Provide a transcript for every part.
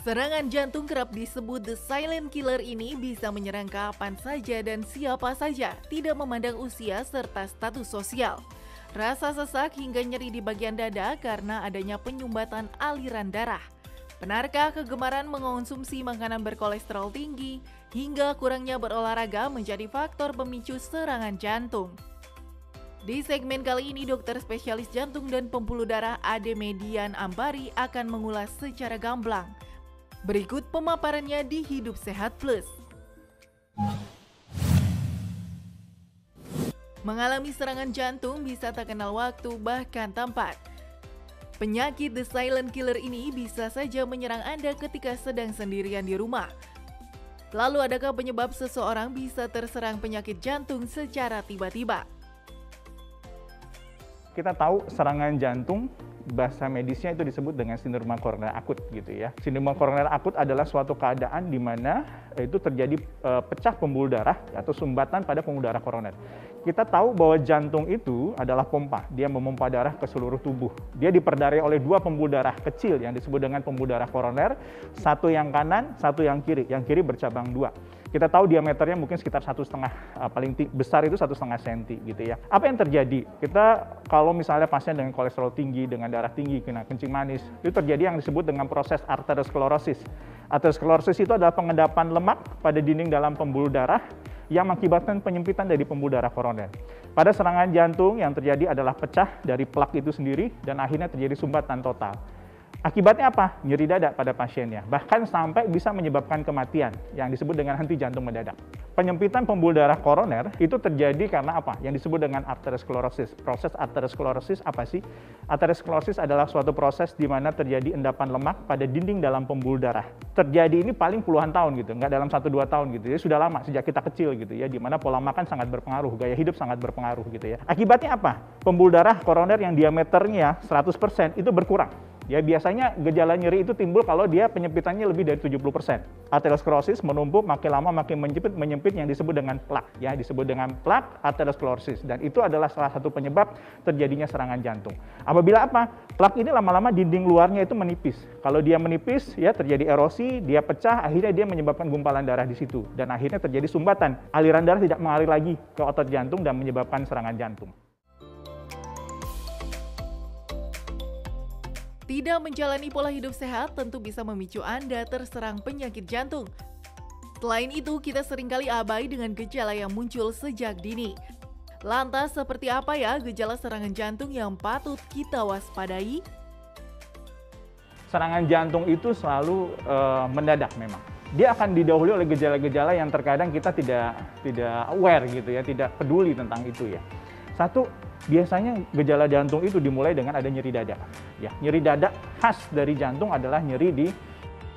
Serangan jantung kerap disebut the silent killer ini bisa menyerang kapan saja dan siapa saja, tidak memandang usia serta status sosial. Rasa sesak hingga nyeri di bagian dada karena adanya penyumbatan aliran darah. Benarkah kegemaran mengonsumsi makanan berkolesterol tinggi hingga kurangnya berolahraga menjadi faktor pemicu serangan jantung? Di segmen kali ini, dokter spesialis jantung dan pembuluh darah Ade Median Ambari akan mengulas secara gamblang. Berikut pemaparannya di Hidup Sehat Plus. Mengalami serangan jantung bisa tak kenal waktu bahkan tempat. Penyakit the silent killer ini bisa saja menyerang Anda ketika sedang sendirian di rumah. Lalu adakah penyebab seseorang bisa terserang penyakit jantung secara tiba-tiba? Kita tahu serangan jantung, bahasa medisnya itu disebut dengan sindrom koroner akut gitu ya. Sindrom koroner akut adalah suatu keadaan di mana itu terjadi pecah pembuluh darah atau sumbatan pada pembuluh darah koroner. Kita tahu bahwa jantung itu adalah pompa, dia memompa darah ke seluruh tubuh. Dia diperdarai oleh dua pembuluh darah kecil yang disebut dengan pembuluh darah koroner, satu yang kanan, satu yang kiri bercabang dua. Kita tahu diameternya mungkin sekitar 1,5, paling besar itu 1,5 cm gitu ya. Apa yang terjadi? Kita kalau misalnya pasien dengan kolesterol tinggi, dengan darah tinggi, kena kencing manis, itu terjadi yang disebut dengan proses arteriosklerosis. Arteriosklerosis itu adalah pengendapan lemak pada dinding dalam pembuluh darah yang mengakibatkan penyempitan dari pembuluh darah koroner. Pada serangan jantung yang terjadi adalah pecah dari plak itu sendiri dan akhirnya terjadi sumbatan total. Akibatnya apa? Nyeri dada pada pasiennya, bahkan sampai bisa menyebabkan kematian yang disebut dengan henti jantung mendadak. Penyempitan pembuluh darah koroner itu terjadi karena apa? Yang disebut dengan arteriosklerosis. Proses arteriosklerosis apa sih? Arteriosklerosis adalah suatu proses di mana terjadi endapan lemak pada dinding dalam pembuluh darah. Terjadi ini paling puluhan tahun gitu, nggak dalam 1-2 tahun gitu ya, sudah lama sejak kita kecil gitu ya, di mana pola makan sangat berpengaruh, gaya hidup sangat berpengaruh gitu ya. Akibatnya apa? Pembuluh darah koroner yang diameternya 100% itu berkurang. Ya, biasanya gejala nyeri itu timbul kalau dia penyempitannya lebih dari 70%. Arteriosklerosis menumpuk, makin lama makin menyempit yang disebut dengan plak. Ya, disebut dengan plak arteriosklerosis. Dan itu adalah salah satu penyebab terjadinya serangan jantung. Apabila apa? Plak ini lama-lama dinding luarnya itu menipis. Kalau dia menipis, ya terjadi erosi, dia pecah, akhirnya dia menyebabkan gumpalan darah di situ. Dan akhirnya terjadi sumbatan. Aliran darah tidak mengalir lagi ke otot jantung dan menyebabkan serangan jantung. Tidak menjalani pola hidup sehat tentu bisa memicu Anda terserang penyakit jantung. Selain itu, kita seringkali abai dengan gejala yang muncul sejak dini. Lantas, seperti apa ya gejala serangan jantung yang patut kita waspadai? Serangan jantung itu selalu mendadak memang. Dia akan didahului oleh gejala-gejala yang terkadang kita tidak aware gitu ya, tidak peduli tentang itu ya. Satu, biasanya gejala jantung itu dimulai dengan ada nyeri dada. Ya, nyeri dada khas dari jantung adalah nyeri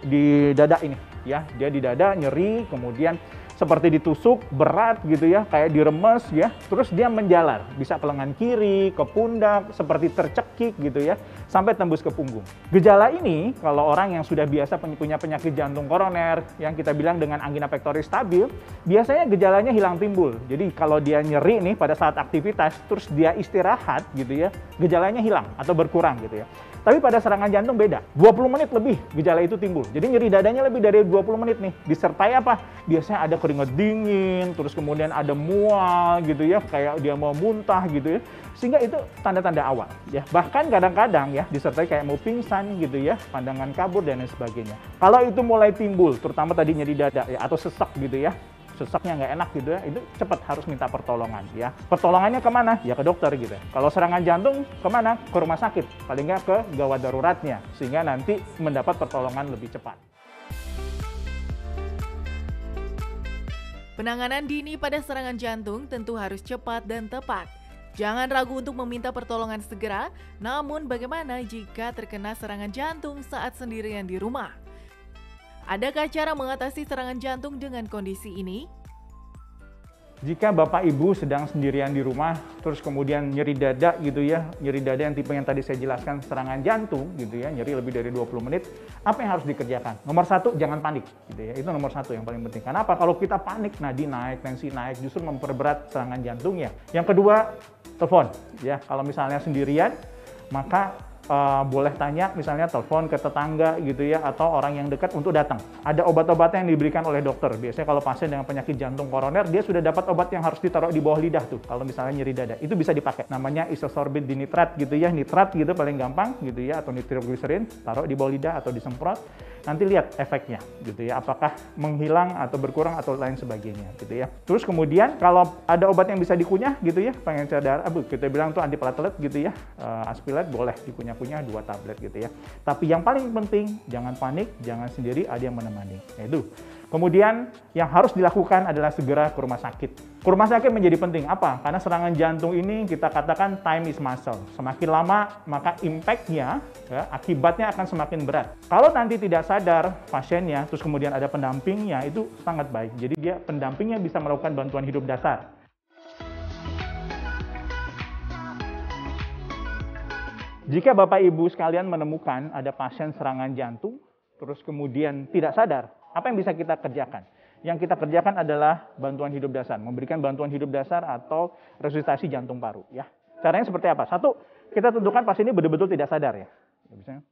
di dada ini. Ya, dia di dada nyeri, kemudian seperti ditusuk berat gitu ya, kayak diremes ya. Terus dia menjalar, bisa ke lengan kiri, ke pundak, seperti tercekik gitu ya, sampai tembus ke punggung. Gejala ini kalau orang yang sudah biasa punya penyakit jantung koroner yang kita bilang dengan angina pectoris stabil, biasanya gejalanya hilang timbul. Jadi kalau dia nyeri nih pada saat aktivitas, terus dia istirahat gitu ya, gejalanya hilang atau berkurang gitu ya. Tapi pada serangan jantung beda, 20 menit lebih gejala itu timbul. Jadi nyeri dadanya lebih dari 20 menit nih. Disertai apa? Biasanya ada keringat dingin, terus kemudian ada mual gitu ya, kayak dia mau muntah gitu ya. Sehingga itu tanda-tanda awal ya. Bahkan kadang-kadang ya disertai kayak mau pingsan gitu ya, pandangan kabur dan lain sebagainya. Kalau itu mulai timbul, terutama tadi nyeri dada ya atau sesak gitu ya, sesaknya nggak enak gitu ya, itu cepat harus minta pertolongan ya. Pertolongannya kemana? Ya ke dokter gitu. Kalau serangan jantung kemana? Ke rumah sakit, paling nggak ke gawat daruratnya, sehingga nanti mendapat pertolongan lebih cepat. Penanganan dini pada serangan jantung tentu harus cepat dan tepat. Jangan ragu untuk meminta pertolongan segera, namun bagaimana jika terkena serangan jantung saat sendirian di rumah? Adakah cara mengatasi serangan jantung dengan kondisi ini? Jika Bapak Ibu sedang sendirian di rumah, terus kemudian nyeri dada gitu ya, nyeri dada yang tipe yang tadi saya jelaskan serangan jantung gitu ya, nyeri lebih dari 20 menit, apa yang harus dikerjakan? Nomor satu, jangan panik gitu ya, itu nomor satu yang paling penting. Kenapa? Kalau kita panik, nadi naik, tensi naik, justru memperberat serangan jantungnya. Yang kedua, telepon ya, kalau misalnya sendirian, maka boleh tanya misalnya telepon ke tetangga gitu ya, atau orang yang dekat untuk datang. Ada obat-obatan yang diberikan oleh dokter. Biasanya kalau pasien dengan penyakit jantung koroner, dia sudah dapat obat yang harus ditaruh di bawah lidah tuh. Kalau misalnya nyeri dada, itu bisa dipakai. Namanya isosorbit dinitrat gitu ya, nitrat gitu paling gampang gitu ya, atau nitrogliserin, taruh di bawah lidah atau disemprot. Nanti lihat efeknya gitu ya, apakah menghilang atau berkurang atau lain sebagainya gitu ya. Terus kemudian kalau ada obat yang bisa dikunyah gitu ya, pengencer darah, kita bilang tuh antiplatelet gitu ya, aspilat boleh dikunyah-kunyah 2 tablet gitu ya. Tapi yang paling penting jangan panik, jangan sendiri, ada yang menemani. Nah, itu. Kemudian yang harus dilakukan adalah segera ke rumah sakit. Ke rumah sakit menjadi penting. Apa? Karena serangan jantung ini kita katakan time is muscle. Semakin lama maka impact-nya, ya, akibatnya akan semakin berat. Kalau nanti tidak sadar pasiennya, terus kemudian ada pendampingnya, itu sangat baik. Jadi dia pendampingnya bisa melakukan bantuan hidup dasar. Jika Bapak Ibu sekalian menemukan ada pasien serangan jantung, terus kemudian tidak sadar, apa yang bisa kita kerjakan? Yang kita kerjakan adalah bantuan hidup dasar, memberikan bantuan hidup dasar atau resusitasi jantung paru. Ya, caranya seperti apa? Satu, kita tentukan pasien ini betul-betul tidak sadar ya. Misalnya,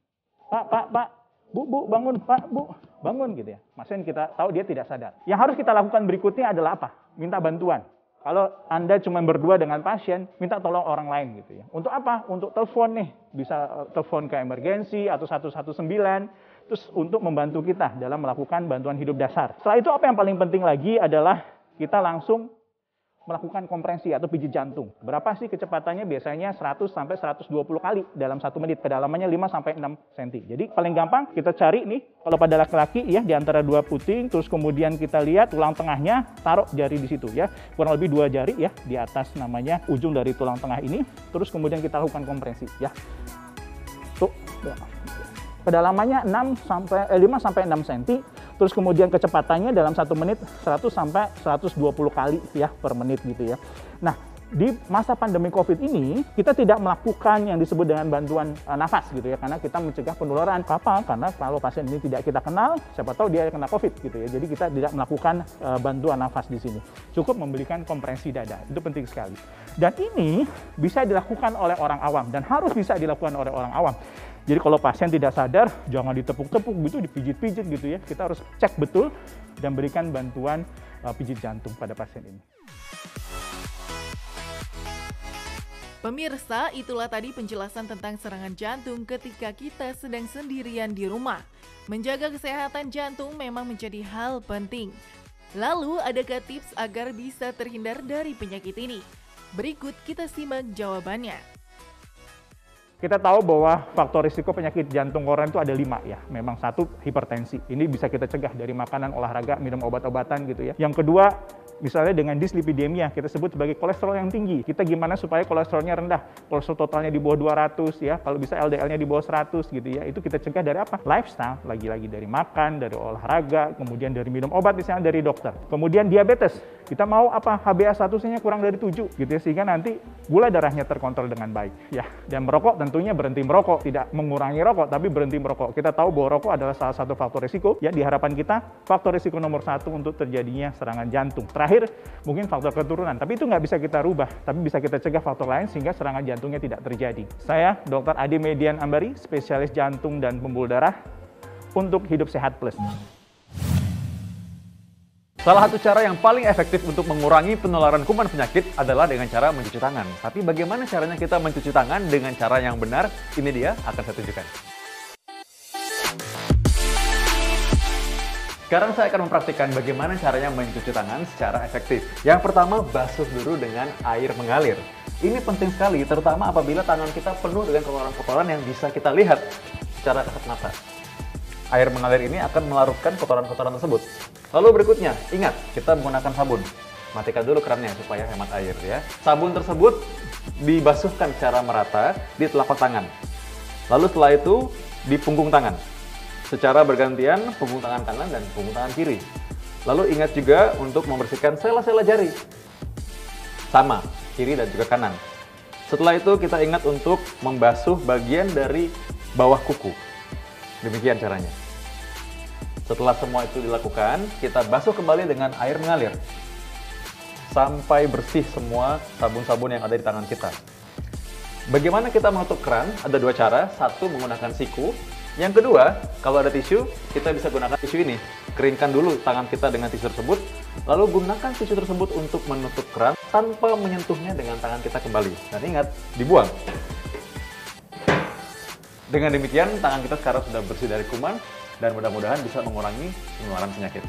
Pak, Bu, bangun, Pak, Bu, bangun gitu ya. Pasien kita tahu dia tidak sadar. Yang harus kita lakukan berikutnya adalah apa? Minta bantuan. Kalau Anda cuma berdua dengan pasien, minta tolong orang lain gitu ya. Untuk apa? Untuk telepon nih, bisa telepon ke emergensi atau 119. Terus untuk membantu kita dalam melakukan bantuan hidup dasar. Setelah itu apa yang paling penting lagi adalah kita langsung melakukan kompresi atau pijit jantung. Berapa sih kecepatannya? Biasanya 100 sampai 120 kali dalam 1 menit. Kedalamannya 5 sampai 6 cm. Jadi paling gampang kita cari nih, kalau pada laki-laki ya di antara 2 puting, terus kemudian kita lihat tulang tengahnya, taruh jari di situ ya. Kurang lebih 2 jari ya di atas namanya ujung dari tulang tengah ini. Terus kemudian kita lakukan kompresi ya. Tuh. Ya. Kedalamannya 5 sampai 6 cm, terus kemudian kecepatannya dalam 1 menit 100 sampai 120 kali ya per menit gitu ya. Nah, di masa pandemi COVID ini kita tidak melakukan yang disebut dengan bantuan nafas gitu ya, karena kita mencegah penularan. Apa? Karena kalau pasien ini tidak kita kenal, siapa tahu dia kena COVID gitu ya. Jadi kita tidak melakukan bantuan nafas di sini. Cukup memberikan kompresi dada. Itu penting sekali. Dan ini bisa dilakukan oleh orang awam dan harus bisa dilakukan oleh orang awam. Jadi kalau pasien tidak sadar, jangan ditepuk-tepuk gitu, dipijit-pijit gitu ya. Kita harus cek betul dan berikan bantuan pijit jantung pada pasien ini. Pemirsa, itulah tadi penjelasan tentang serangan jantung ketika kita sedang sendirian di rumah. Menjaga kesehatan jantung memang menjadi hal penting. Lalu, adakah tips agar bisa terhindar dari penyakit ini? Berikut kita simak jawabannya. Kita tahu bahwa faktor risiko penyakit jantung koroner itu ada 5 ya. Memang satu, hipertensi. Ini bisa kita cegah dari makanan, olahraga, minum obat-obatan gitu ya. Yang kedua, misalnya dengan dislipidemia, kita sebut sebagai kolesterol yang tinggi. Kita gimana supaya kolesterolnya rendah? Kolesterol totalnya di bawah 200 ya, kalau bisa LDL-nya di bawah 100 gitu ya. Itu kita cegah dari apa? Lifestyle, lagi-lagi dari makan, dari olahraga, kemudian dari minum obat misalnya dari dokter. Kemudian diabetes, kita mau apa? HbA1c-nya kurang dari 7 gitu ya, sehingga nanti gula darahnya terkontrol dengan baik ya. Dan merokok tentunya berhenti merokok, tidak mengurangi rokok, tapi berhenti merokok. Kita tahu bahwa rokok adalah salah satu faktor risiko ya, di harapan kita faktor risiko nomor 1 untuk terjadinya serangan jantung. Terakhir, mungkin faktor keturunan, tapi itu nggak bisa kita rubah, tapi bisa kita cegah faktor lain sehingga serangan jantungnya tidak terjadi. Saya Dr. Ade Median Ambari, spesialis jantung dan pembuluh darah untuk Hidup Sehat Plus. Salah satu cara yang paling efektif untuk mengurangi penularan kuman penyakit adalah dengan cara mencuci tangan. Tapi bagaimana caranya kita mencuci tangan dengan cara yang benar? Ini dia, akan saya tunjukkan. Sekarang saya akan mempraktikkan bagaimana caranya mencuci tangan secara efektif. Yang pertama, basuh dulu dengan air mengalir. Ini penting sekali, terutama apabila tangan kita penuh dengan kotoran-kotoran yang bisa kita lihat secara kasat mata. Air mengalir ini akan melarutkan kotoran-kotoran tersebut. Lalu berikutnya, ingat, kita menggunakan sabun. Matikan dulu kerannya supaya hemat air ya. Sabun tersebut dibasuhkan secara merata di telapak tangan. Lalu setelah itu, di punggung tangan. Secara bergantian punggung tangan kanan dan punggung tangan kiri. Lalu ingat juga untuk membersihkan sela-sela jari. Sama, kiri dan juga kanan. Setelah itu kita ingat untuk membasuh bagian dari bawah kuku. Demikian caranya. Setelah semua itu dilakukan, kita basuh kembali dengan air mengalir. Sampai bersih semua sabun-sabun yang ada di tangan kita. Bagaimana kita menutup keran? Ada dua cara. Satu, menggunakan siku. Yang kedua, kalau ada tisu, kita bisa gunakan tisu ini. Keringkan dulu tangan kita dengan tisu tersebut, lalu gunakan tisu tersebut untuk menutup keran tanpa menyentuhnya dengan tangan kita kembali. Dan ingat, dibuang. Dengan demikian, tangan kita sekarang sudah bersih dari kuman dan mudah-mudahan bisa mengurangi penularan penyakit.